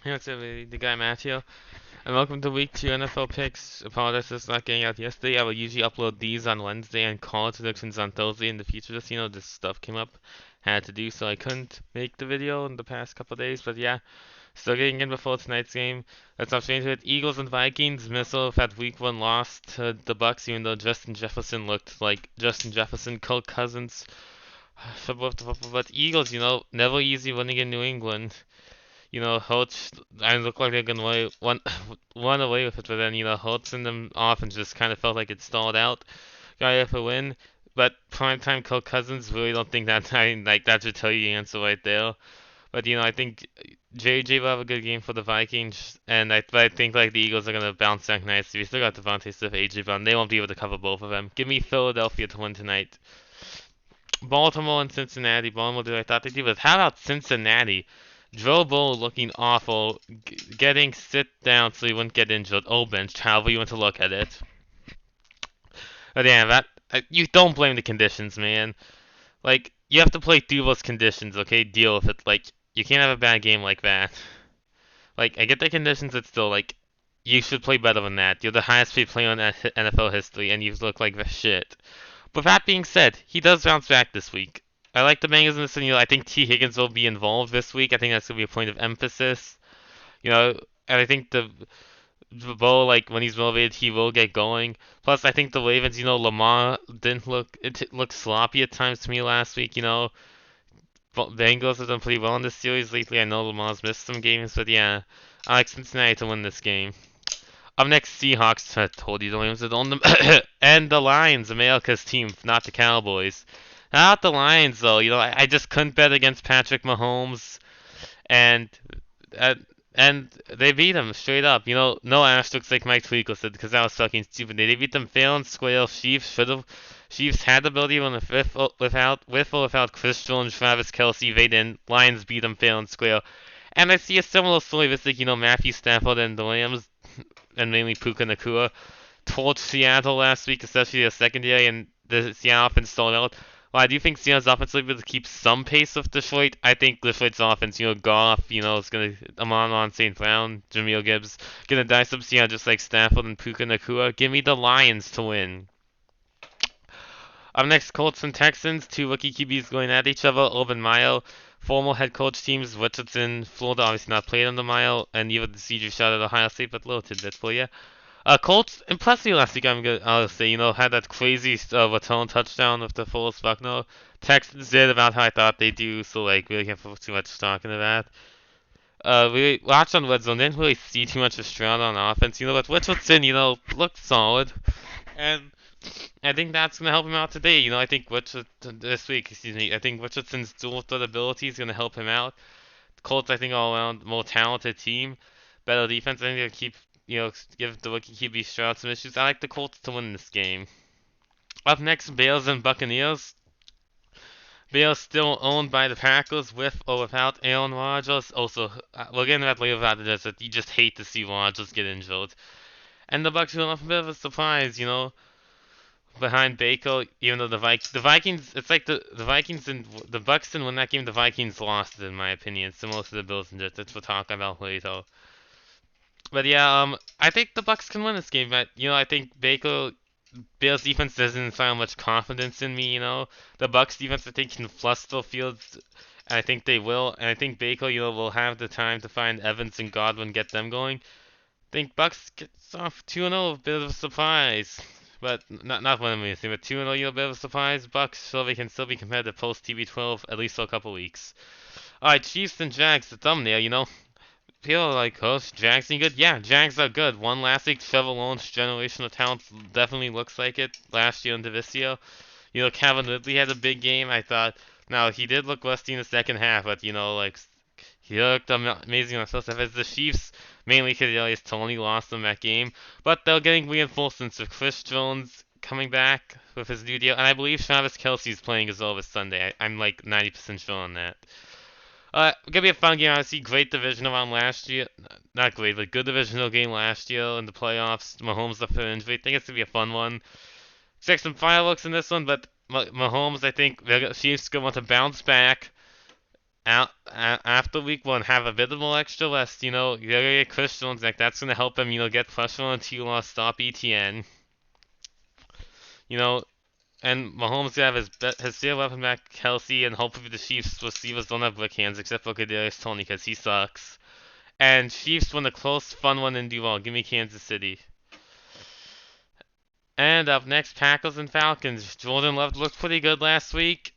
Hey, what's up, the guy Matthew, and welcome to week 2 NFL picks. Apologize for not getting out yesterday. I will usually upload these on Wednesday and call predictions on Thursday in the future. Just, this stuff came up, had to do, so I couldn't make the video in the past couple of days. But yeah, still getting in before tonight's game. Let's not change it. Eagles and Vikings. Minnesota had week 1 loss to the Bucks, even though Justin Jefferson looked like Justin Jefferson. Kirk Cousins. But Eagles, never easy winning in New England. Hurts, I look like they're gonna run away with it, but then, Hurts and them offense just kind of felt like it stalled out. Got it for a win, but primetime Kirk Cousins, really don't think that like that should tell you the answer right there. But I think JJ will have a good game for the Vikings, and I think like the Eagles are gonna bounce back nicely. We still got Devontae Smith, AJ Brown. They won't be able to cover both of them. Give me Philadelphia to win tonight. Baltimore and Cincinnati. Baltimore did I thought they did, but how about Cincinnati? Joe Burrow looking awful, getting sit down so he wouldn't get injured, or benched, however you want to look at it. But yeah, you don't blame the conditions, man. Like, you have to play through those conditions, okay? Deal with it. Like, you can't have a bad game like that. Like, I get the conditions, it's still like you should play better than that. You're the highest paid player in NFL history, and you look like shit. But that being said, he does bounce back this week. I like the Bengals in this, and I think T. Higgins will be involved this week. I think that's gonna be a point of emphasis. You know, and I think the Bo, like when he's motivated, he will get going. Plus, I think the Ravens, Lamar didn't look sloppy at times to me last week. Bengals have done pretty well in this series lately. I know Lamar's missed some games, but yeah, I like Cincinnati to win this game. Up next, Seahawks. I told you the Rams had owned them. And the Lions, America's team, not the Cowboys. Not the Lions, though. I just couldn't bet against Patrick Mahomes, and uh, and they beat him straight up. No asterisks like Mike Tirico said, because that was fucking stupid. They beat them fair and square. Chiefs had the ability when with or without Chris Jones, Travis Kelce. They didn't. Lions beat them fair and square. And I see a similar story this week. Matthew Stafford and the Rams, and mainly Puka Nakua, torched Seattle last week, especially the secondary, and the Seattle offense stalled out. Well, I do think Seattle's offense will be able to keep some pace with Detroit. I think Detroit's offense, Goff, is going to, Amon St. Brown, Jameer Gibbs, going to dice up Seattle just like Stafford and Puka Nakua. Give me the Lions to win. Up next, Colts and Texans. Two rookie QBs going at each other. Urban Meyer, former head coach teams. Richardson, Florida, obviously not played on the Meyer, and even the CJ shot at Ohio State, but little tidbit for you. Colts impressed me last week. I'll say, had that crazy return touchdown with the Forrest Buckner. Texans did about how I thought they do, so like really can't put too much stock into that. We watched on Red Zone, didn't really see too much of Stroud on offense, but Richardson, looked solid, and I think that's gonna help him out today. I think this week, excuse me, I think Richardson's dual threat ability is gonna help him out. Colts, I think, all around more talented team, better defense. I think they'll keep, give the rookie QB Stroud some issues. I like the Colts to win this game. Up next, Bears and Buccaneers. Bears still owned by the Packers with or without Aaron Rodgers. Also, we're getting that later about this, that you just hate to see Rodgers get injured. And the Bucks are a bit of a surprise, behind Baker, even though the Vikings, it's like the Vikings and the Bucks didn't win that game. The Vikings lost it, in my opinion, similar to the Bills and Jets. That's what we're talking about later. But yeah, I think the Bucks can win this game. But I think Bill's defense doesn't inspire much confidence in me. The Bucks defense, I think, can flush the field. And I think they will. And I think Baker, will have the time to find Evans and Godwin, get them going. I think Bucks gets off 2-0, a bit of a surprise. But not one of me, but 2-0, a bit of a surprise. Bucks, so they can still be competitive post TB12 at least for a couple weeks. Alright, Chiefs and Jags, the thumbnail, people are like, oh, Jags ain't good. Yeah, Jags are good. One last week, Trevor Lawrence, generational talent, definitely looks like it last year in Divicio. Calvin Ridley had a big game. I thought, now he did look rusty in the second half, but like he looked amazing on the first half. As the Chiefs, mainly Kadarius Toney, lost them that game, but they're getting reinforcements with Chris Jones coming back with his new deal, and I believe Travis Kelce's playing as well this Sunday. I'm like 90% sure on that. Gonna be a fun game. Obviously, great divisional round last year. Not great, but good divisional game last year in the playoffs. Mahomes left for injury. I think it's gonna be a fun one. Expect some fireworks in this one, but Mahomes, I think the Chiefs gonna want to bounce back after week 1, have a bit of more extra rest. You're gonna get Chris Jones back. That's gonna help him. Get pressure on T-Law, stop ETN. You know, and Mahomes gonna have his fair weapon back, Kelsey, and hopefully the Chiefs receivers don't have brick hands except for Kadarius Toney because he sucks. And Chiefs win a close, fun one in Duval. Give me Kansas City. And up next, Packers and Falcons. Jordan Love looked pretty good last week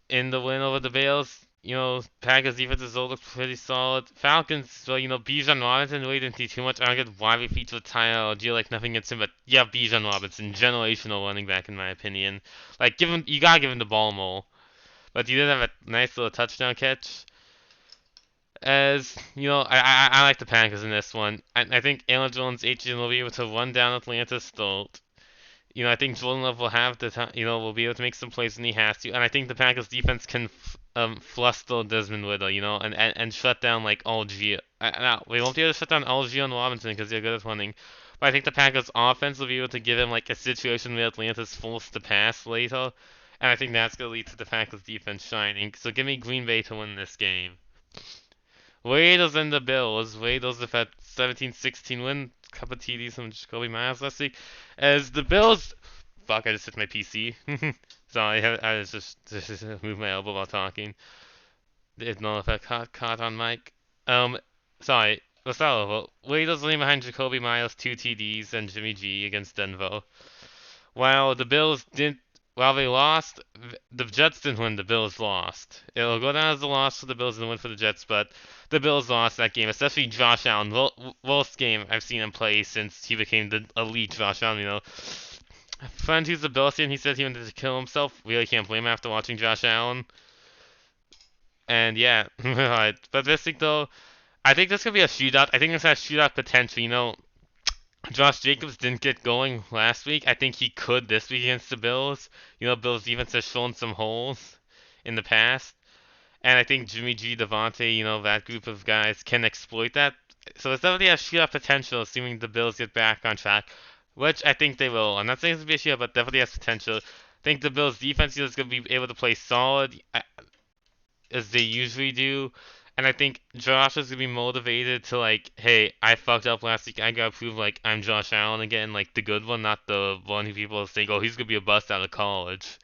in the win over the Bills. Packers defense is looked pretty solid. Falcons, so, Bijan Robinson really didn't do too much. I don't get why we featured Tyler Algier, like nothing against him, but yeah, Bijan Robinson, generational running back in my opinion. Like, you gotta give him the ball more. But he did have a nice little touchdown catch. As, I like the Packers in this one. I think Aaron Jones, H.J. will be able to run down Atlanta's throat. I think Jordan Love will have the time, will be able to make some plays when he has to. And I think the Packers defense can fluster Desmond Ridder, and shut down, like, Algier. Now, we won't be able to shut down Algier and Robinson because they're good at running. But I think the Packers offense will be able to give him, like, a situation where Atlanta's forced to pass later. And I think that's going to lead to the Packers defense shining. So give me Green Bay to win this game. Raiders and the Bills. Raiders have had 17-16 win. Couple of TDs from Jacoby Myers last week. As the Bills... Fuck, I just hit my PC. Sorry, I just moved my elbow while talking. Didn't know if I caught on mic. Sorry. Let's start over. Raiders leading behind Jacoby Myers, 2 TDs, and Jimmy G against Denver. While the Bills didn't... While they lost, the Jets didn't win, the Bills lost. It'll go down as a loss for the Bills and a win for the Jets, but the Bills lost that game, especially Josh Allen. Worst game I've seen him play since he became the elite Josh Allen, A friend who's a Bills fan, he said he wanted to kill himself. Really can't blame him after watching Josh Allen. And yeah, but this week though, I think this could be a shootout. I think this has shootout potential, Josh Jacobs didn't get going last week. I think he could this week against the Bills. Bills defense has shown some holes in the past. And I think Jimmy G, Devontae, that group of guys can exploit that. So it's definitely a shootout potential, assuming the Bills get back on track, which I think they will. I'm not saying it's going to be a shootout, but definitely has potential. I think the Bills defense is going to be able to play solid as they usually do. And I think Josh is going to be motivated to, like, hey, I fucked up last week. I got to prove, like, I'm Josh Allen again, like, the good one, not the one who people think, oh, he's going to be a bust out of college.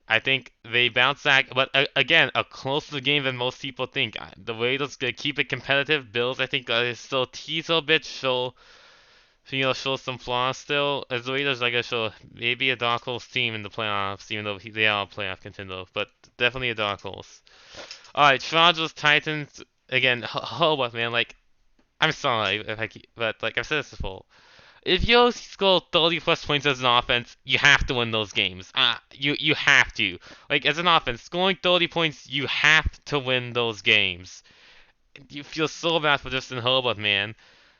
I think they bounce back, but again, a closer game than most people think. The Raiders going to keep it competitive. Bills, I think, still tease a bit, show some flaws still. As the Raiders, I guess, show maybe a dark horse team in the playoffs, even though they are a playoff contender, but definitely a dark horse. Alright, Chargers, Titans, again, Hobart, man, like, I'm sorry if I keep, but, like, I've said this before. If you score 30 plus points as an offense, you have to win those games. You have to. Like, as an offense, scoring 30 points, you have to win those games. You feel so bad for Justin Herbert, man.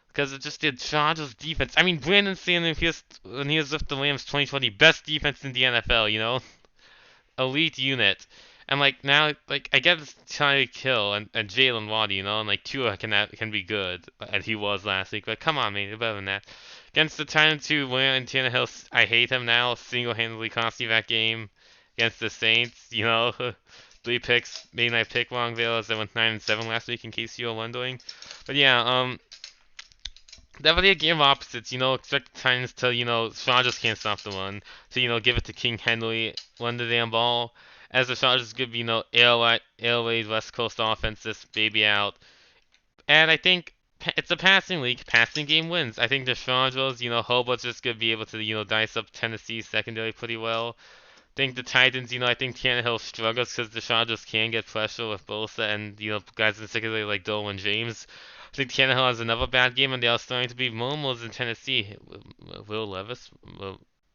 Because it just did Chargers defense. I mean, Brandon Staley, when he was with the Rams 2020, best defense in the NFL, Elite unit. And like now, like I get Tyreek Hill and Jalen Waddle, and like Tua can be good, as he was last week. But come on, man, you're better than that. Against the Titans, who went and Tannehill, I hate him now. Single-handedly cost you that game against the Saints. 3 picks, maybe I pick Longville as I went 9-7 last week. In case you were wondering, but yeah, definitely a game of opposites. Expect the Titans to, Chargers can't stop the run. To, give it to King Henry, run the damn ball. As the Chargers could be, Airways West Coast offense, this baby out. And I think it's a passing league. Passing game wins. I think the Chargers, Hobart's just going to be able to, dice up Tennessee's secondary pretty well. I think the Titans, I think Tannehill struggles because the Chargers can get pressure with Bosa and, guys in secondary like Derwin James. I think Tannehill has another bad game, and they are starting to be momos in Tennessee. Will Levis,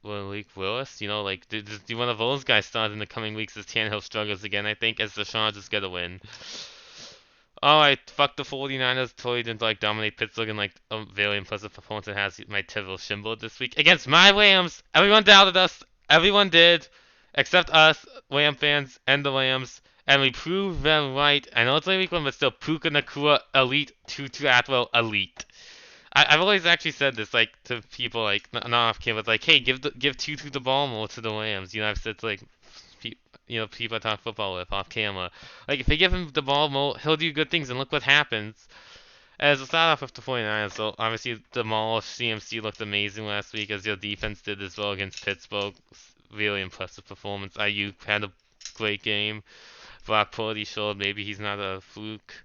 Malik Willis, do one of those guys start in the coming weeks as Tannehill struggles again, I think, as the Chargers get a win. Alright, fuck the 49ers, totally didn't dominate Pittsburgh in a very impressive performance that has my Tyrell Shimbo this week. Against my Rams, everyone doubted us, everyone did, except us, Ram fans, and the Rams, and we proved them right. I know it's only week 1, but still, Puka Nacua, elite, Tutu Atwell, elite. I've always actually said this, to people, not off camera, hey, give Tutu the ball more to the Rams. I've said, people talk football with off camera. Like if they give him the ball, he'll do good things, and look what happens. As a start off with the 49ers, so obviously the Mall CMC looked amazing last week, as your defense did as well against Pittsburgh. Really impressive performance. Ayuk had a great game. Brock Purdy showed maybe he's not a fluke.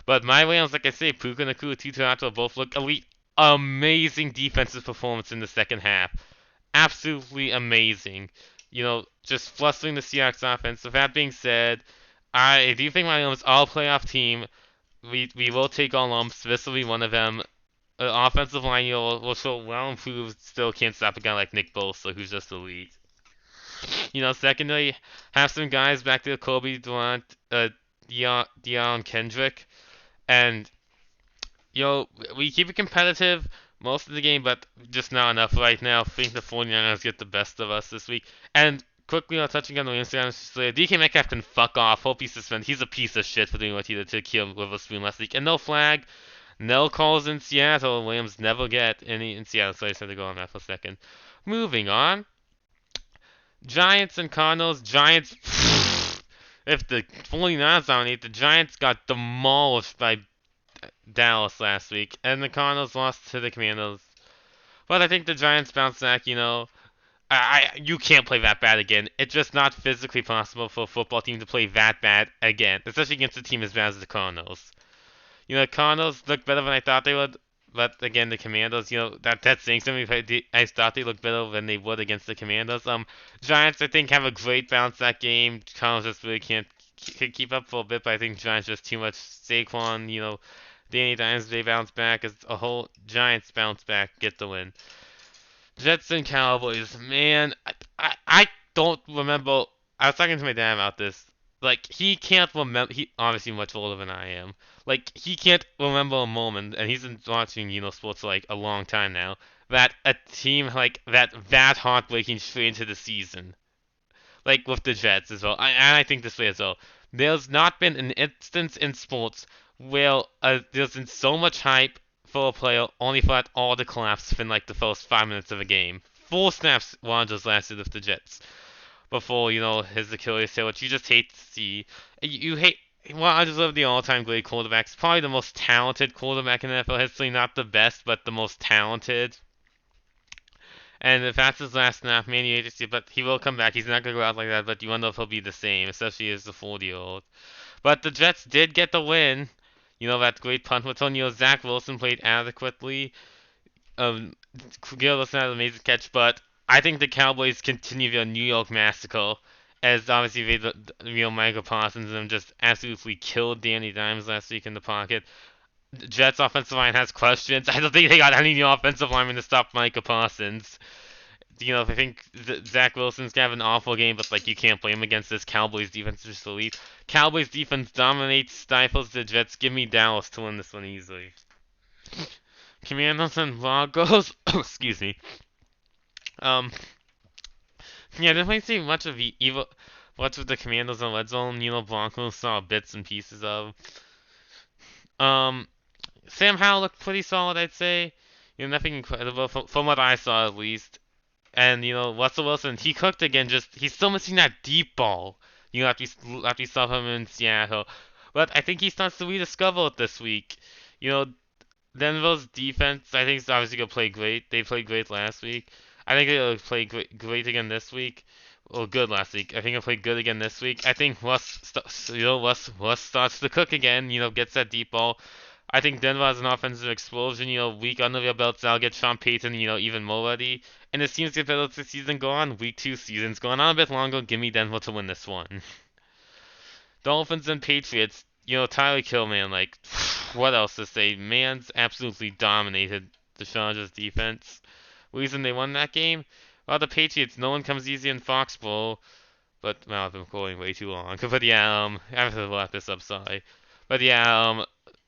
But my Rams, like I say, Puka Nacua, Tutu both look elite. Amazing defensive performance in the second half. Absolutely amazing. Just flustering the Seahawks offense. With that being said, I do think my Rams are a playoff team. We will take all lumps. This will be one of them. Offensive line, will show well improved. Still can't stop a guy like Nick Bosa, who's just elite. Secondly, have some guys back there, Kobe Durant, Deion Kendrick, and we keep it competitive most of the game, but just not enough right now. I think the 49ers get the best of us this week. And quickly, touching on the Rams, DK Metcalf can fuck off. Hope he's suspended. He's a piece of shit for doing what he did to Keelan Witherspoon last week. And no flag, no calls in Seattle. Williams never get any in Seattle, so I just had to go on that for a second. Moving on. Giants and Cardinals. Giants, if the 49ers dominate, the Giants got demolished by Dallas last week, and the Cardinals lost to the Commanders. But I think the Giants bounce back. You can't play that bad again. It's just not physically possible for a football team to play that bad again, especially against a team as bad as the Cardinals. The Cardinals look better than I thought they would, but again, the Commanders, that's saying something. I thought they looked better than they would against the Commanders. Giants, I think, have a great bounce that game. Cardinals just really can't keep up for a bit, but I think Giants just too much. Saquon, Danny Dimes, they bounce back as a whole. Giants bounce back, get the win. Jets and Cowboys, man, I don't remember. I was talking to my dad about this. Like, he can't remember. He obviously much older than I am. Like, he can't remember a moment, and he's been watching, sports for like a long time now, that a team like that heartbreaking straight into the season. Like with the Jets as well. And I think this way as well. There's not been an instance in sports where there's been so much hype for a player only for it all to collapse within like the first 5 minutes of a game. 4 snaps Rodgers lasted with the Jets before, his Achilles heel, which you just hate to see. You hate. Rodgers of the all-time great quarterbacks, probably the most talented quarterback in NFL history, not the best, but the most talented. And if that's his last snap, man, you hate to see it, but he will come back. He's not going to go out like that, but you wonder if he'll be the same, especially as the 40-year-old. But the Jets did get the win. That great punt return. Zach Wilson played adequately. Garrett Wilson had an amazing catch, but I think the Cowboys continue their New York massacre, as obviously Micah Parsons and them just absolutely killed Danny Dimes last week in the pocket. Jets offensive line has questions. I don't think they got any new offensive linemen to stop Micah Parsons. I think Zach Wilson's gonna have an awful game, but like you can't blame him against this Cowboys defense just elite. Cowboys defense dominates, stifles the Jets. Give me Dallas to win this one easily. Commanders and Broncos. Excuse me. Yeah, definitely see much of the Commanders in red zone. Broncos saw bits and pieces of. Sam Howell looked pretty solid, I'd say. Nothing incredible from what I saw at least. And Russell Wilson, he cooked again. He's still missing that deep ball. After we saw him in Seattle, but I think he starts to rediscover it this week. Denver's defense, I think, is obviously gonna play great. They played great last week. I think they'll play great again this week. Well, good last week. I think they'll play good again this week. I think Russ starts to cook again. Gets that deep ball. I think Denver has an offensive explosion. Week under their belts, they'll get Sean Payton. Even more ready. And it seems to get better as the season go on. Week 2 season's going on a bit longer. Give me Denver to win this one. Dolphins and Patriots. Tyler Kilman. Like, what else to say? Man's absolutely dominated the Chargers defense. Reason they won that game? Well, the Patriots. No one comes easy in Foxborough. But well, I've been going way too long. But yeah, I have to wrap this up. Sorry. But yeah,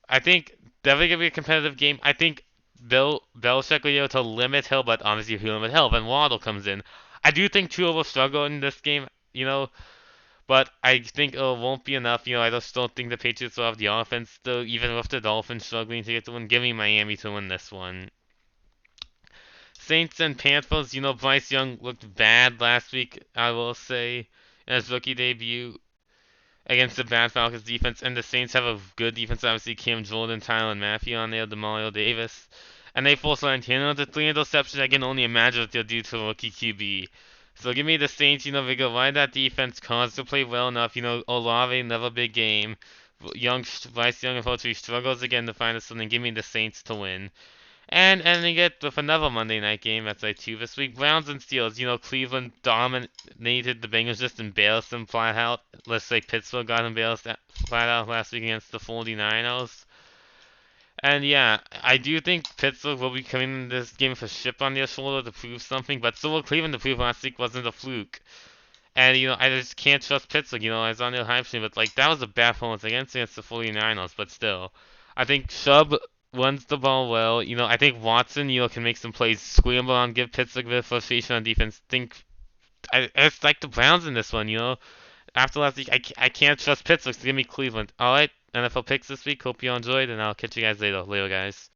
I think definitely gonna be a competitive game. I think Belichick will be able to limit Hill, but obviously if you limit Hill, then Waddle comes in. I do think Tua will struggle in this game, but I think it won't be enough. I just don't think the Patriots will have the offense, though, even with the Dolphins struggling to get the win. Give me Miami to win this one. Saints and Panthers, Bryce Young looked bad last week, I will say. in his rookie debut against the bad Falcons defense, and the Saints have a good defense. Obviously, Cam Jordan, Tyrann Mathieu on there, Demario Davis, and they forced Lantana to 3 interceptions. I can only imagine what they'll do to a rookie QB. So give me the Saints. They go why that defense cause to play well enough. Olave another big game. Bryce Young unfortunately struggles again to find us something. Give me the Saints to win. And ending it with another Monday night game. That's like 2 this week. Browns and Steelers. Cleveland dominated the Bengals, just embarrassed them flat out. Let's say Pittsburgh got embarrassed flat out last week against the 49ers. And yeah, I do think Pittsburgh will be coming in this game with a chip on their shoulder to prove something, but so will Cleveland to prove last week wasn't a fluke. And I just can't trust Pittsburgh. I was on their hype train, but like that was a bad performance against the 49ers. But still, I think Chubb runs the ball well. I think Watson, can make some plays, scramble on, give Pittsburgh a bit of frustration on defense. It's like the Browns in this one. After last week, I can't trust Pittsburgh. So give me Cleveland. All right, NFL picks this week. Hope you all enjoyed, and I'll catch you guys later. Later, guys.